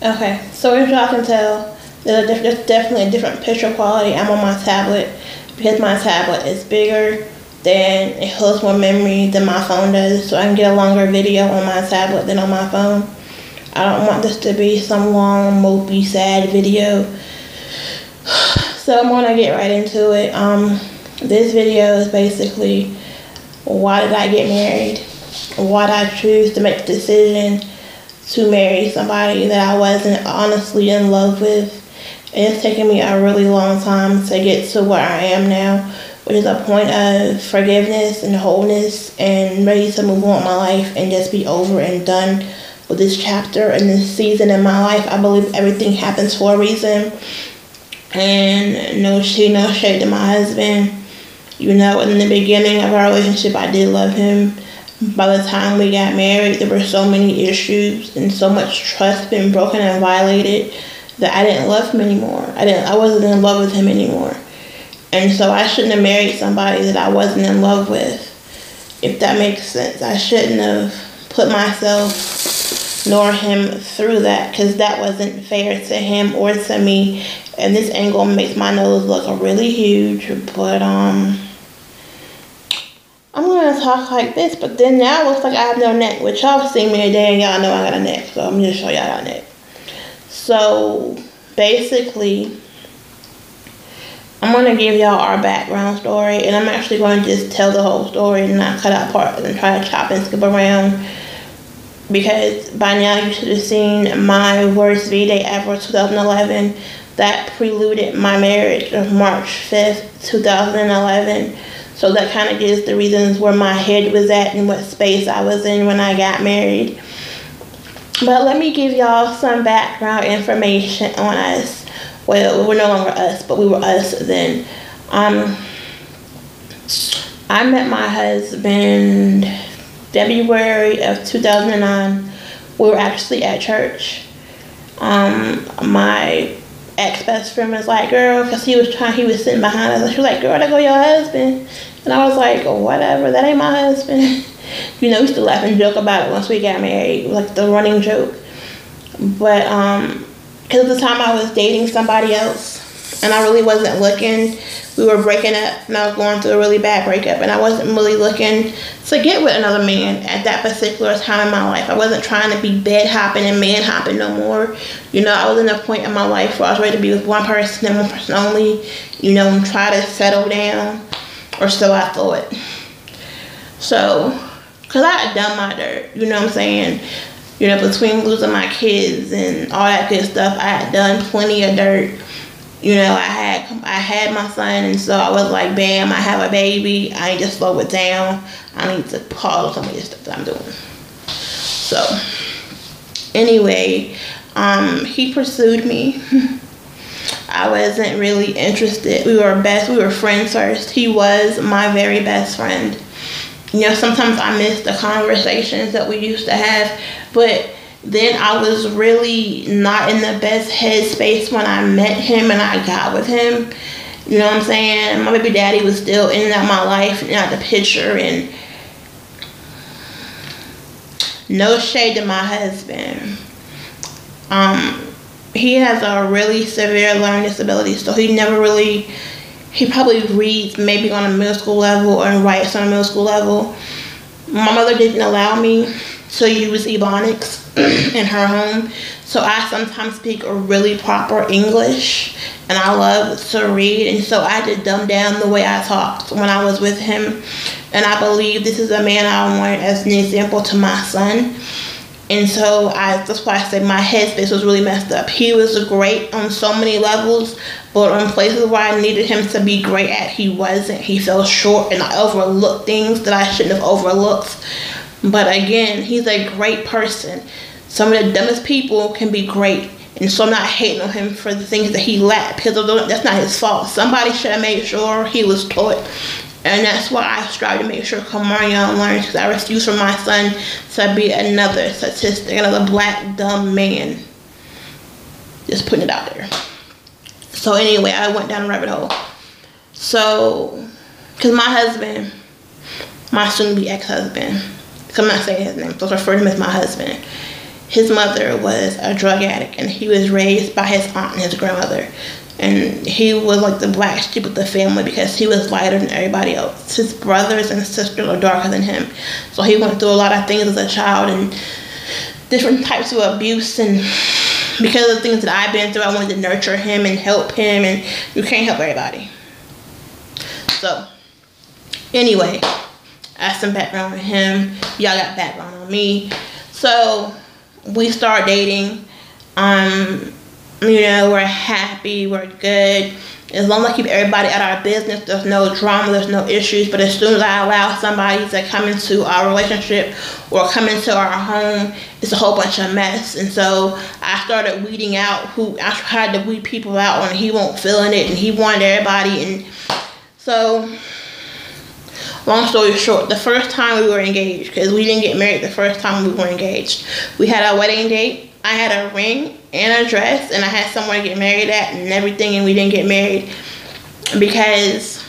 Okay, so as y'all can tell, there's definitely a different picture quality. I'm on my tablet because my tablet is bigger, then it holds more memory than my phone does, so I can get a longer video on my tablet than on my phone. I don't want this to be some long, mopey, sad video. So I'm gonna get right into it. This video is basically, why did I get married? Why did I choose to make the decision to marry somebody that I wasn't honestly in love with? And it's taken me a really long time to get to where I am now, which is a point of forgiveness and wholeness and ready to move on with my life and just be over and done with this chapter and this season in my life. I believe everything happens for a reason. And no shade to my husband. You know, in the beginning of our relationship, I did love him. By the time we got married, there were so many issues and so much trust being broken and violated that I didn't love him anymore. I wasn't in love with him anymore. And so I shouldn't have married somebody that I wasn't in love with, if that makes sense. I shouldn't have put myself nor him through that, because that wasn't fair to him or to me. And this angle makes my nose look really huge, but I'm gonna talk like this, but then now it looks like I have no neck, which y'all have seen me today and y'all know I got a neck, so I'm gonna show y'all got a neck. So basically, I'm gonna give y'all our background story, and I'm actually going to just tell the whole story and not cut out parts and try to chop and skip around, because by now you should have seen my worst V-Day ever, 2011. That preluded my marriage of March 5th, 2011. So that kind of gives the reasons where my head was at and what space I was in when I got married. But let me give y'all some background information on us. Well, we're no longer us, but we were us then. I met my husband February of 2009. We were actually at church. My ex-best friend was like, girl, because he was sitting behind us, and she was like, girl, there go your husband. And I was like, oh, whatever, that ain't my husband. You know, we used to laugh and joke about it once we got married, like the running joke. But because at the time I was dating somebody else, and I really wasn't looking. We were breaking up, and I was going through a really bad breakup, and I wasn't really looking to get with another man at that particular time in my life. I wasn't trying to be bed hopping and man hopping no more. You know, I was in a point in my life where I was ready to be with one person and one person only, you know, and try to settle down, or so I thought. So, because I had done my dirt, you know what I'm saying? You know, between losing my kids and all that good stuff, I had done plenty of dirt. You know, I had my son, and so I was like, bam, I have a baby. I need to slow it down. I need to pause some of this stuff that I'm doing. So, anyway, he pursued me. I wasn't really interested. We were friends first. He was my very best friend. You know, sometimes I miss the conversations that we used to have, but then I was really not in the best headspace when I met him and I got with him. You know what I'm saying? My baby daddy was still in and out of my life and out the picture. And no shade to my husband. He has a really severe learning disability, so he probably reads maybe on a middle school level or writes on a middle school level. My mother didn't allow me to use Ebonics in her home, so I sometimes speak a really proper English, and I love to read, and so I had to dumb down the way I talked when I was with him. And I believe this is a man I want as an example to my son. And so that's why I say my headspace was really messed up. He was great on so many levels, but on places where I needed him to be great at, he wasn't. He fell short, and I overlooked things that I shouldn't have overlooked. But again, he's a great person. Some of the dumbest people can be great. And so I'm not hating on him for the things that he lacked, because that's not his fault. Somebody should have made sure he was taught. And that's why I strive to make sure Kamarion learns, because I refuse for my son to be another statistic, another black, dumb man. Just putting it out there. So anyway, I went down a rabbit hole. So, because my husband, my soon-to-be ex-husband, because I'm not saying his name, so I refer to him as my husband. his mother was a drug addict, and he was raised by his aunt and his grandmother. And he was like the black sheep of the family because he was lighter than everybody else. His brothers and sisters are darker than him. So he went through a lot of things as a child and different types of abuse. And because of the things that I've been through, I wanted to nurture him and help him. And you can't help everybody. So, anyway, that's some background on him. Y'all got background on me. So, we start dating. You know, we're happy, we're good. As long as I keep everybody out of our business, there's no drama, there's no issues. But as soon as I allow somebody to come into our relationship or come into our home, it's a whole bunch of mess. And so I started weeding out I tried to weed people out when he won't feeling it and he wanted everybody. And so, long story short, the first time we were engaged, because we didn't get married the first time we were engaged, we had a wedding date. I had a ring and a dress, and I had someone to get married at and everything, and we didn't get married because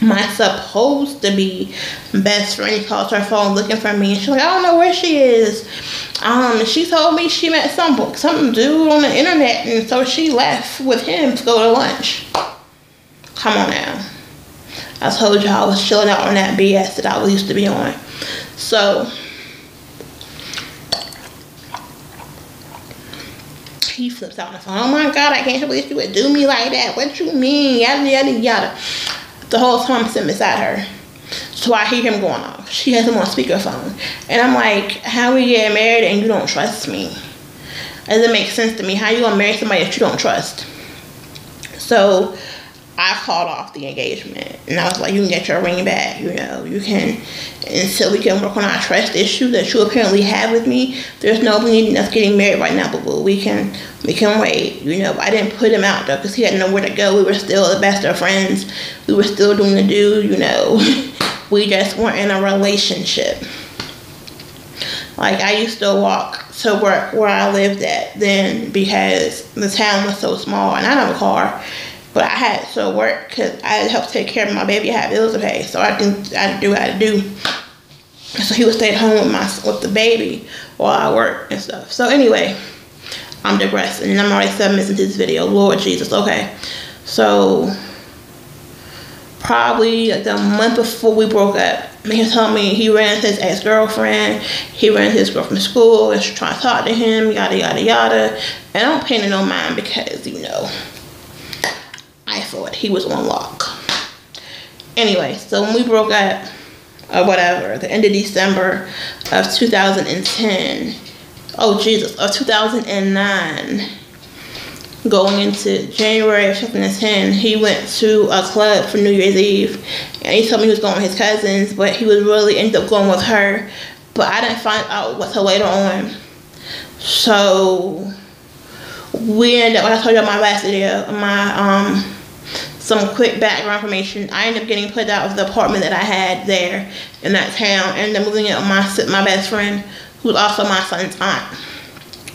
my supposed to be best friend calls her phone looking for me, and she's like, I don't know where she is. She told me she met some dude on the internet, and so she left with him to go to lunch. Come on now. I told you I was chilling out on that BS that I used to be on. So he flips out on the phone. Oh my God, I can't believe you would do me like that. What you mean? Yada, yada, yada. The whole time I'm sitting beside her. So I hear him going off. She has him on speakerphone. And I'm like, how we get married and you don't trust me? It doesn't make sense to me. How you gonna marry somebody that you don't trust? So I called off the engagement. And I was like, you can get your ring back. You know, you can. Until we can work on our trust issue that you apparently have with me. There's no need in us getting married right now, but we can wait. You know, I didn't put him out though because he had nowhere to go. We were still the best of friends. We were still doing the do, you know. We just weren't in a relationship. Like, I used to walk to work where I lived at then because the town was so small and I didn't have a car. But I had to work because I had to help take care of my baby. I had bills to pay, so I do what I had to do. So he would stay at home with the baby while I work and stuff. So anyway, I'm digressing, and I'm already 7 minutes into this video. Lord Jesus, okay. So probably like the month before we broke up, he told me he ran into his ex-girlfriend. He ran into his girl from school and she trying to talk to him, yada, yada, yada. And I don't pay no mind because, you know, I thought he was on lock. Anyway, so when we broke up, or whatever, the end of December of 2010, oh Jesus, of 2009, going into January of 2010, he went to a club for New Year's Eve, and he told me he was going with his cousins, but he was really ended up going with her, but I didn't find out until later on. So we ended up, like I told you in my last video, some quick background information. I ended up getting put out of the apartment that I had there in that town, and then moving in with my best friend, who's also my son's aunt,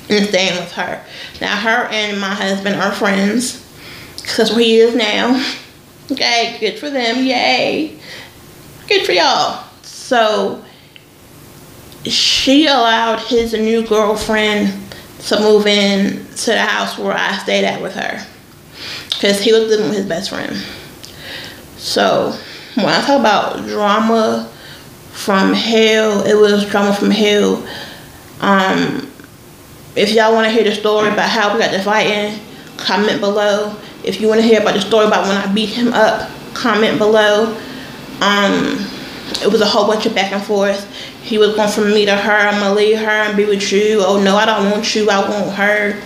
and staying with her. Now, her and my husband are friends, because that's where he is now. Okay, good for them, yay. Good for y'all. So, she allowed his new girlfriend to move in to the house where I stayed at with her, because he was living with his best friend. So when I talk about drama from hell, it was drama from hell. If y'all want to hear the story about how we got to fighting, comment below. If you want to hear about the story about when I beat him up, comment below. It was a whole bunch of back and forth. He was going from me to her. I'm gonna leave her and be with you. Oh no, I don't want you, I want her.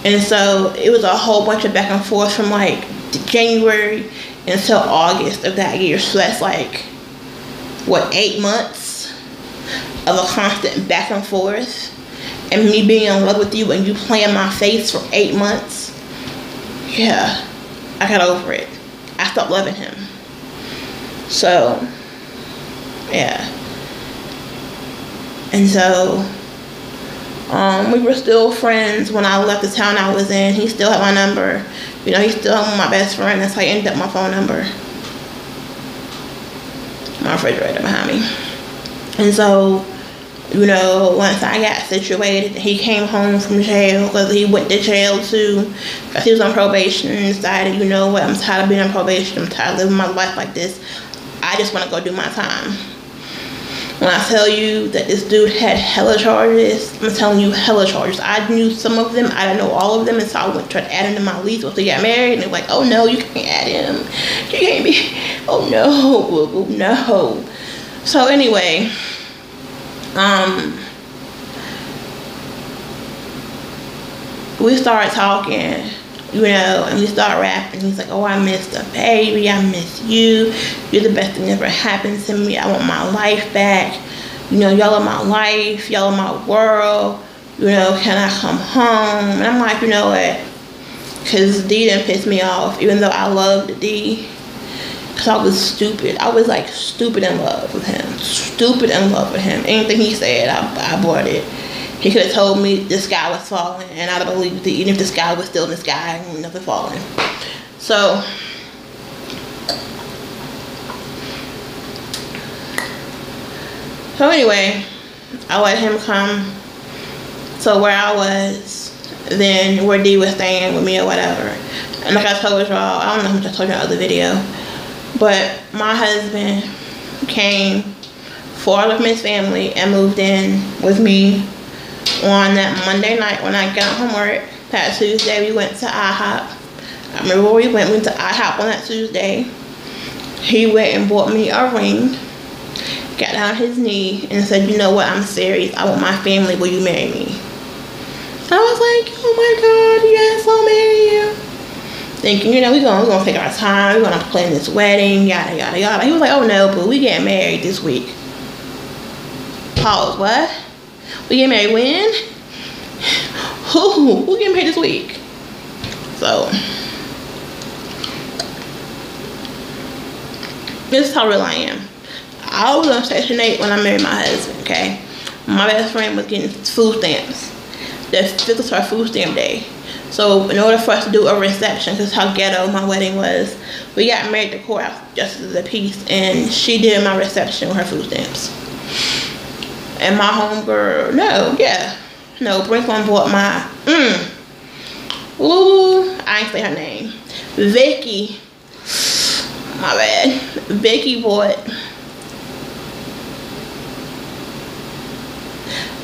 And so it was a whole bunch of back and forth from like January until August of that year. So that's like, what, 8 months of a constant back and forth, and me being in love with you and you playing my face for 8 months. Yeah, I got over it. I stopped loving him. So yeah. And so we were still friends when I left the town I was in. He still had my number. You know, he's still my best friend. That's how I ended up my phone number. My refrigerator behind me. And so You know, once I got situated, he came home from jail because he went to jail too. Because he was on probation and decided, you know what, I'm tired of being on probation. I'm tired of living my life like this. I just want to go do my time. When I tell you that this dude had hella charges, I'm telling you hella charges. I knew some of them. I didn't know all of them. And so I went to try to add him to my lease once we got married. And they're like, oh no, you can't add him. You can't be, oh no, no. So anyway, we started talking, you know, and we started rapping. He's like, oh, I miss the baby. I miss you. You're the best thing that ever happened to me. I want my life back. You know, y'all are my life. Y'all are my world. You know, can I come home? And I'm like, you know what? Because D didn't piss me off, even though I loved D. Because I was stupid. I was like stupid in love with him. Stupid in love with him. Anything he said, I bought it. He could have told me the sky was falling, and I'd have believed it, even if the sky was still in the sky and nothing falling. So anyway, I let him come to where I was, then where D was staying with me or whatever. And like I told y'all, I don't know how much I told y'all in the other video, but my husband came for all of his family and moved in with me on that Monday night when I got home from work. That Tuesday we went to IHOP. I remember where we went to IHOP on that Tuesday. He went and bought me a ring, got down on his knee and said, you know what, I'm serious. I want my family. Will you marry me? I was like, oh my God, yes, I'll marry you. Thinking, you know, we're gonna take our time. We're gonna plan this wedding, yada, yada, yada. He was like, oh no, but we get married this week. Pause, what? We get married when? Who getting married this week? So this is how real I am. I was on Section 8 when I married my husband, okay? My best friend was getting food stamps. This was her food stamp day. So in order for us to do a reception, because how ghetto my wedding was, we got married at the courthouse, Justice of the Peace, and she did my reception with her food stamps. And my homegirl, Brinkley bought my, I ain't say her name. Vicky, my bad. Vicky bought,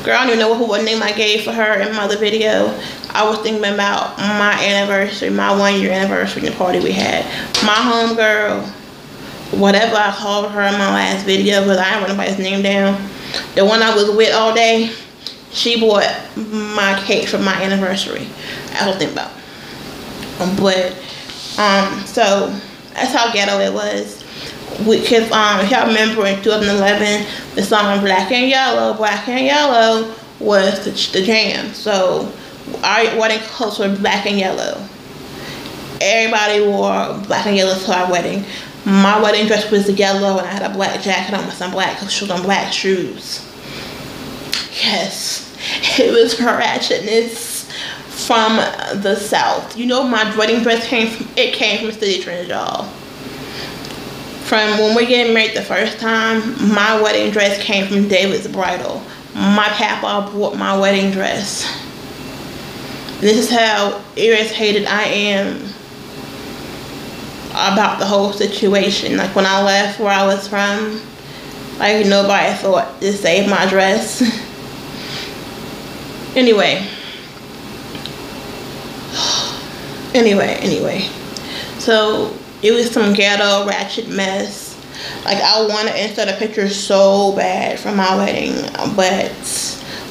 girl, I don't even know what name I gave for her in my other video. I was thinking about my anniversary, my 1-year anniversary, the party we had. My homegirl, whatever I called her in my last video, because I didn't write nobody's name down. The one I was with all day, she bought my cake for my anniversary. I don't think about. But so that's how ghetto it was. Because if y'all remember in 2011, the song Black and Yellow was the jam. So our wedding clothes were black and yellow. Everybody wore black and yellow to our wedding. My wedding dress was yellow and I had a black jacket on with some black shoes on black shoes. Yes, it was ratchetness from the South. You know, my wedding dress came from Citi Trends, y'all. From when we getting married the first time, my wedding dress came from David's Bridal. My papa bought my wedding dress. This is how irritated I am about the whole situation. Like when I left where I was from, like nobody thought to save my dress. Anyway. So it was some ghetto ratchet mess. Like I want to insert a picture so bad from my wedding, but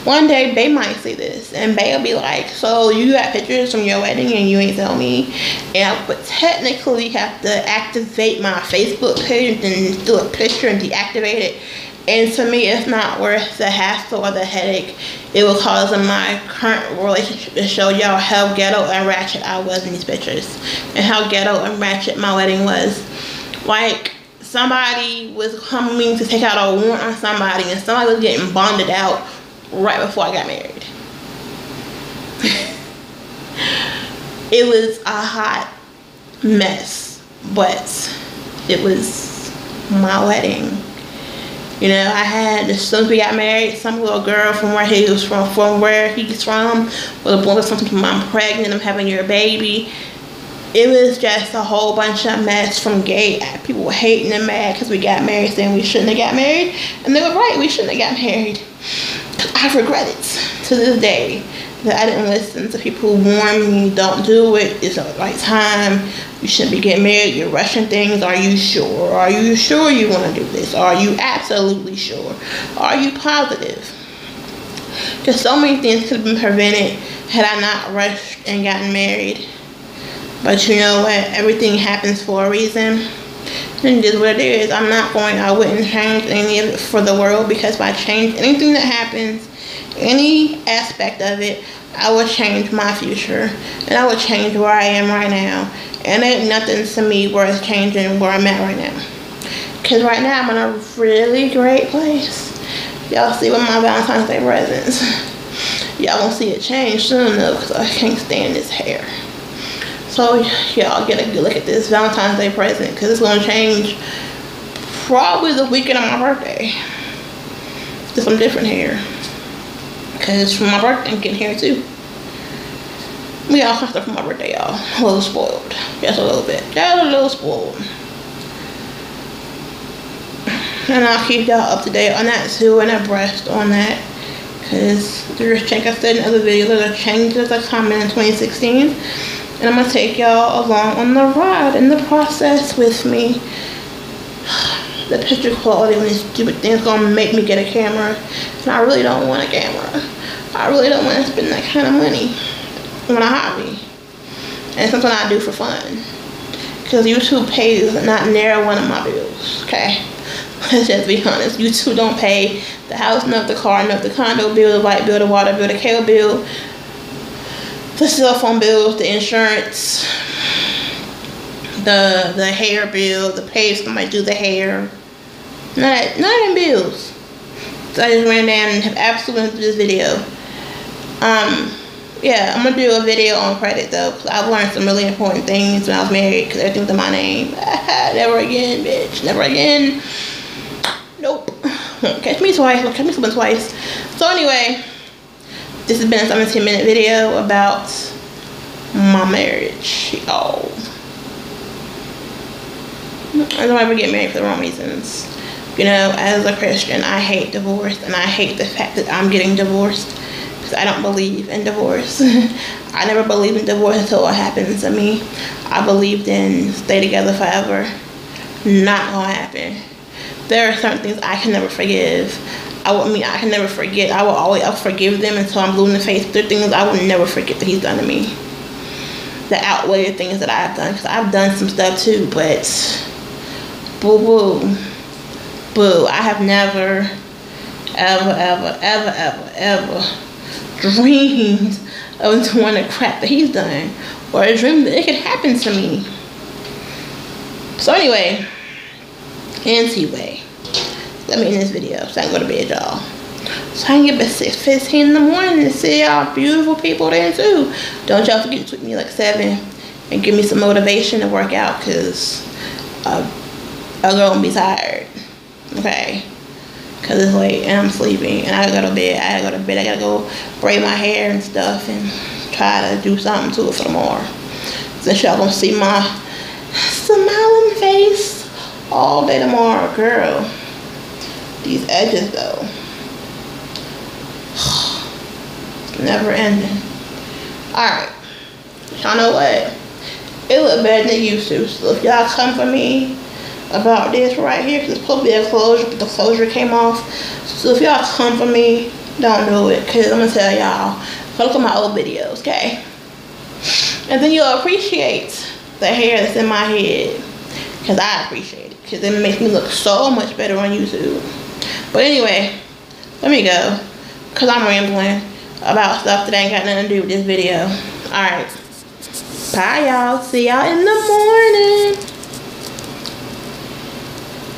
one day Bae might see this and Bae will be like, so you got pictures from your wedding and you ain't tell me. And I would technically have to activate my Facebook page and do a picture and deactivate it. And to me, it's not worth the hassle or the headache it will cause in my current relationship to show y'all how ghetto and ratchet I was in these pictures. And how ghetto and ratchet my wedding was. Like, somebody was coming to take out a warrant on somebody and somebody was getting bonded out right before I got married. It was a hot mess, but it was my wedding. You know, I had, as soon as we got married, some little girl from where he's from was born something, I'm pregnant, I'm having your baby. It was just a whole bunch of mess from gay. People were hating and mad because we got married, saying we shouldn't have got married. And they were right, we shouldn't have got married. I regret it to this day that I didn't listen to people who warned me, don't do it, it's not the right time, you shouldn't be getting married, you're rushing things, are you sure? Are you sure you want to do this? Are you absolutely sure? Are you positive? Because so many things could have been prevented had I not rushed and gotten married. But you know what? Everything happens for a reason. And it is what it is. I wouldn't change any of it for the world, because if I change anything that happens, any aspect of it, I would change my future. And I would change where I am right now. And ain't nothing to me worth changing where I'm at right now. Because right now I'm in a really great place. Y'all see with my Valentine's Day presents. Y'all gonna see it change soon though, because I can't stand this hair. So y'all get a good look at this Valentine's Day present, because it's gonna change probably the weekend of my birthday. Get some different hair, because for my birthday I'm getting hair too. We all stuff for my birthday, y'all. A little spoiled, just a little bit, just a little spoiled. And I'll keep y'all up to date on that too, and abreast on that, because there's, like I said in other videos, there's changes that come in 2016. And I'm going to take y'all along on the ride and the process with me. The picture quality on these stupid things is going to make me get a camera. And I really don't want a camera. I really don't want to spend that kind of money on a hobby. And it's something I do for fun. Because YouTube pays not near one of my bills. Okay? Let's just be honest. YouTube don't pay the house, not the car, not the condo bill, the light bill, the water bill, the cable bill, the cell phone bills, the insurance, the hair bill, the pay if somebody do the hair. None of them bills. So I just ran down and have absolutely through this video. Yeah, I'm gonna do a video on credit though, because I've learned some really important things when I was married, because everything's in my name. Never again, bitch. Never again. Nope. Won't catch me twice. Won't catch me slipping twice. So anyway, this has been a 17-minute video about my marriage, y'all. I don't ever get married for the wrong reasons. You know, as a Christian, I hate divorce, and I hate the fact that I'm getting divorced, because I don't believe in divorce. I never believed in divorce until it happened to me. I believed in stay together forever. Not gonna happen. There are certain things I can never forgive. I can never forget. I'll forgive them until I'm blue in the face. There are things I will never forget that he's done to me that outweigh the things that I've done. Because I've done some stuff too, but boo boo. Boo. I have never, ever dreamed of doing the crap that he's done. Or a dream that it could happen to me. So anyway, let me end this video so I can go to bed, y'all. So I can get up at 6:15 in the morning and see y'all beautiful people there too. Don't y'all forget to tweet me like 7 and give me some motivation to work out, because a girl gonna be tired. Okay? Because it's late and I'm sleeping and I gotta go to bed. I gotta go braid my hair and stuff and try to do something to it for tomorrow. Since y'all gonna see my smiling face all day tomorrow, girl. These edges though, it's never ending. Alright, y'all know what? It look better than it used to. So if y'all come for me about this right here, because it's supposed to be a closure, but the closure came off. So if y'all come for me, don't do it, because I'm gonna tell y'all, look at my old videos, okay? And then you'll appreciate the hair that's in my head, because I appreciate it, because it makes me look so much better on YouTube. But anyway, let me go, because I'm rambling about stuff that ain't got nothing to do with this video. Alright, bye y'all, see y'all in the morning.